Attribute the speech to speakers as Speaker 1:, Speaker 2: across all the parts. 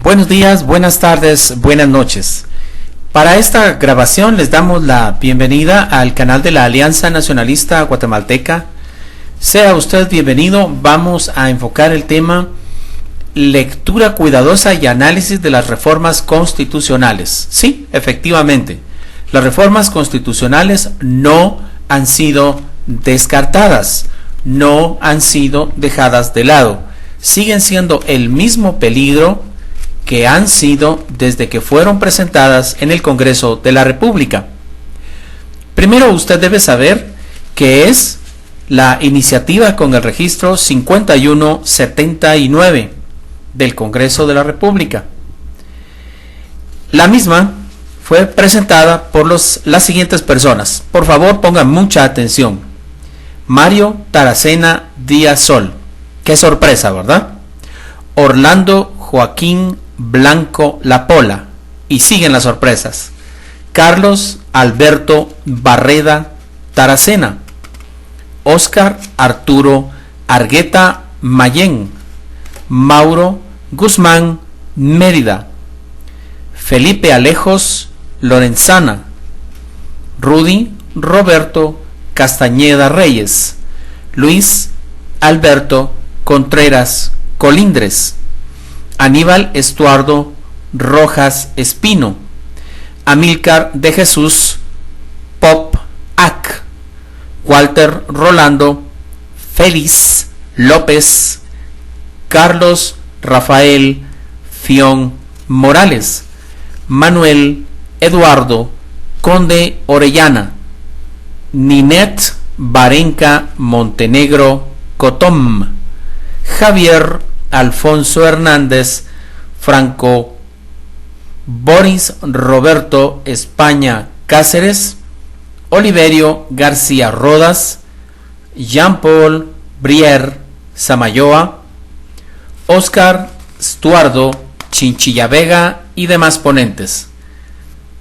Speaker 1: Buenos días, buenas tardes, buenas noches. Para esta grabación les damos la bienvenida al canal de la Alianza Nacionalista Guatemalteca. Sea usted bienvenido. Vamos a enfocar el tema lectura cuidadosa y análisis de las reformas constitucionales. Sí, efectivamente, las reformas constitucionales no han sido descartadas, no han sido dejadas de lado. Siguen siendo el mismo peligro que han sido desde que fueron presentadas en el Congreso de la República. Primero, usted debe saber que es la iniciativa con el registro 5179 del Congreso de la República. La misma fue presentada por las siguientes personas. Por favor, pongan mucha atención. Mario Taracena Díaz Sol. Qué sorpresa, ¿verdad? Orlando Joaquín Blanco Lapola. Y siguen las sorpresas. Carlos Alberto Barreda Taracena. Óscar Arturo Argueta Mayén. Mauro Guzmán Mérida. Felipe Alejos Lorenzana. Rudy Roberto Castañeda Reyes. Luis Alberto Contreras Colindres. Aníbal Estuardo Rojas Espino. Amílcar de Jesús Pop Ac. Walter Rolando Félix López. Carlos Rafael Fión Morales. Manuel Eduardo Conde Orellana. Ninet Barenca Montenegro Cotom. Javier Alfonso Hernández Franco. Boris Roberto España Cáceres. Oliverio García Rodas. Jean-Paul Brier Samayoa. Óscar Estuardo Chinchilla Vega y demás ponentes.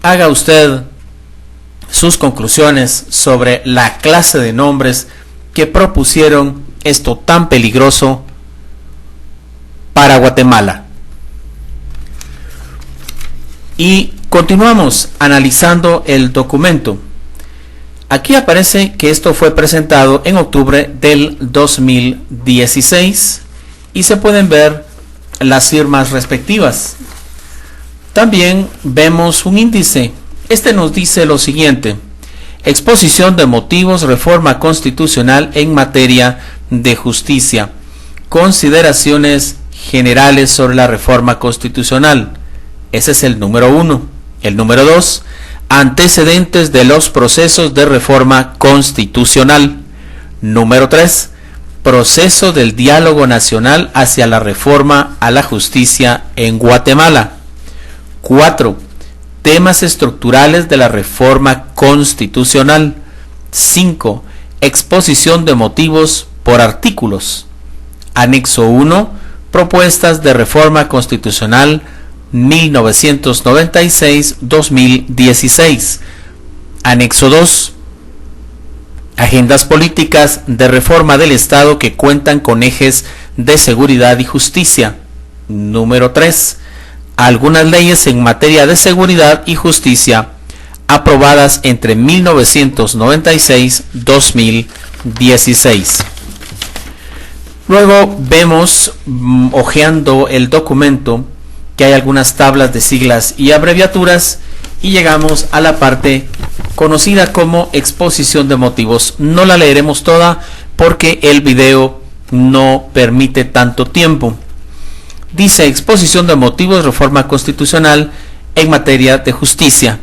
Speaker 1: Haga usted sus conclusiones sobre la clase de nombres que propusieron esto tan peligroso para Guatemala. Y continuamos analizando el documento. Aquí aparece que esto fue presentado en octubre del 2016 y se pueden ver las firmas respectivas. También vemos un índice. Este nos dice lo siguiente: exposición de motivos, reforma constitucional en materia de justicia, consideraciones generales sobre la reforma constitucional. Ese es el número 1. El número 2, antecedentes de los procesos de reforma constitucional. Número 3, proceso del diálogo nacional hacia la reforma a la justicia en Guatemala. 4, temas estructurales de la reforma constitucional. 5, exposición de motivos por artículos. Anexo 1, propuestas de reforma constitucional 1996-2016. Anexo 2, agendas políticas de reforma del Estado que cuentan con ejes de seguridad y justicia. Número 3, algunas leyes en materia de seguridad y justicia aprobadas entre 1996-2016. Luego vemos, hojeando el documento, que hay algunas tablas de siglas y abreviaturas y llegamos a la parte conocida como exposición de motivos. No la leeremos toda porque el video no permite tanto tiempo. Dice: exposición de motivos, reforma constitucional en materia de justicia.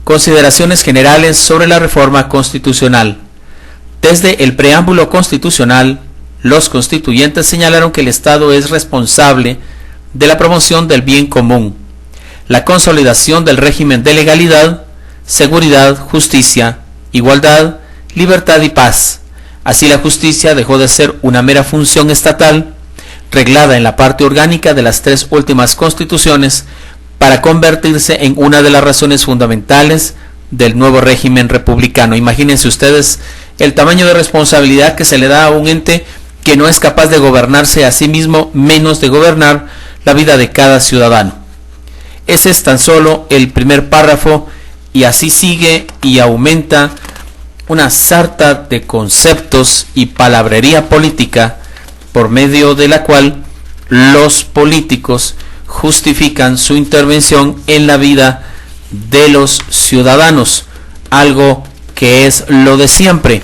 Speaker 1: Consideraciones generales sobre la reforma constitucional. Desde el preámbulo constitucional, los constituyentes señalaron que el Estado es responsable de la promoción del bien común, la consolidación del régimen de legalidad, seguridad, justicia, igualdad, libertad y paz. Así, la justicia dejó de ser una mera función estatal, reglada en la parte orgánica de las 3 últimas constituciones, para convertirse en una de las razones fundamentales del nuevo régimen republicano. Imagínense ustedes el tamaño de responsabilidad que se le da a un ente que no es capaz de gobernarse a sí mismo, menos de gobernar la vida de cada ciudadano. Ese es tan solo el primer párrafo y así sigue y aumenta una sarta de conceptos y palabrería política por medio de la cual los políticos justifican su intervención en la vida de los ciudadanos, algo que es lo de siempre,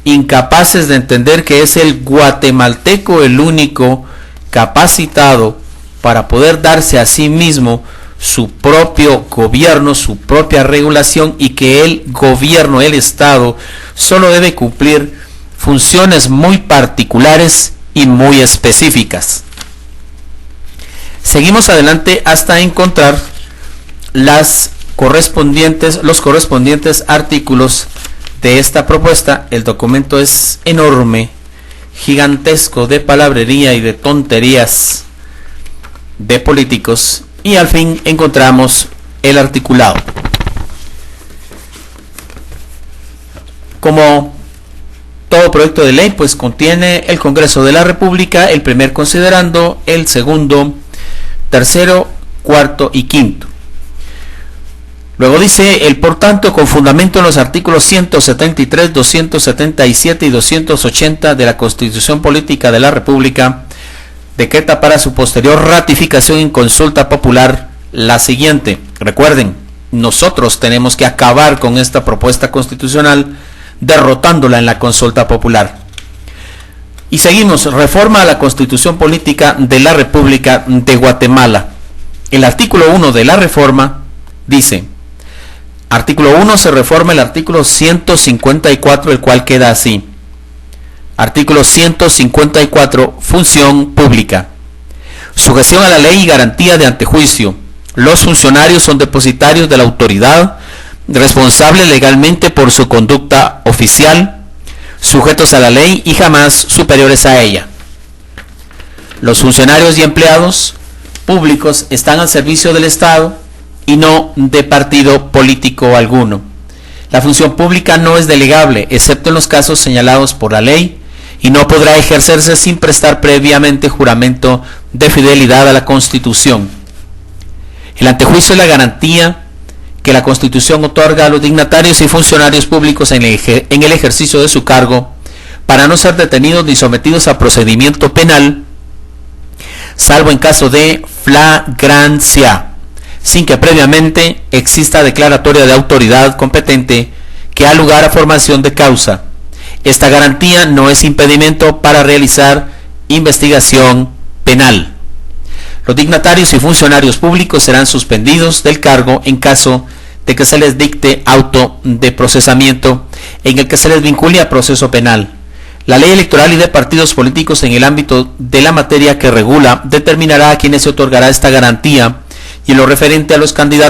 Speaker 1: incapaces de entender que es el guatemalteco el único capacitado para poder darse a sí mismo su propio gobierno, su propia regulación, y que el gobierno, el Estado, solo debe cumplir funciones muy particulares y muy específicas. Seguimos adelante hasta encontrar los correspondientes artículos de esta propuesta. El documento es enorme, gigantesco de palabrería y de tonterías de políticos, y al fin encontramos el articulado. Como todo proyecto de ley, pues contiene el Congreso de la República, el primer considerando, el segundo, tercero, cuarto y quinto. Luego dice: el por tanto, con fundamento en los artículos 173, 277 y 280 de la Constitución Política de la República, decreta para su posterior ratificación en consulta popular la siguiente. Recuerden, nosotros tenemos que acabar con esta propuesta constitucional derrotándola en la consulta popular. Y seguimos: reforma a la Constitución Política de la República de Guatemala. El artículo 1 de la reforma dice: artículo 1, se reforma el artículo 154, el cual queda así. Artículo 154, función pública. Sujeción a la ley y garantía de antejuicio. Los funcionarios son depositarios de la autoridad, responsables legalmente por su conducta oficial, sujetos a la ley y jamás superiores a ella. Los funcionarios y empleados públicos están al servicio del Estado y no de partido político alguno. La función pública no es delegable, excepto en los casos señalados por la ley, y no podrá ejercerse sin prestar previamente juramento de fidelidad a la Constitución. El antejuicio es la garantía que la Constitución otorga a los dignatarios y funcionarios públicos en el ejercicio de su cargo para no ser detenidos ni sometidos a procedimiento penal, salvo en caso de flagrancia, sin que previamente exista declaratoria de autoridad competente que ha lugar a formación de causa. Esta garantía no es impedimento para realizar investigación penal. Los dignatarios y funcionarios públicos serán suspendidos del cargo en caso de que se les dicte auto de procesamiento en el que se les vincule a proceso penal. La ley electoral y de partidos políticos en el ámbito de la materia que regula determinará a quienes se otorgará esta garantía, y en lo referente a los candidatos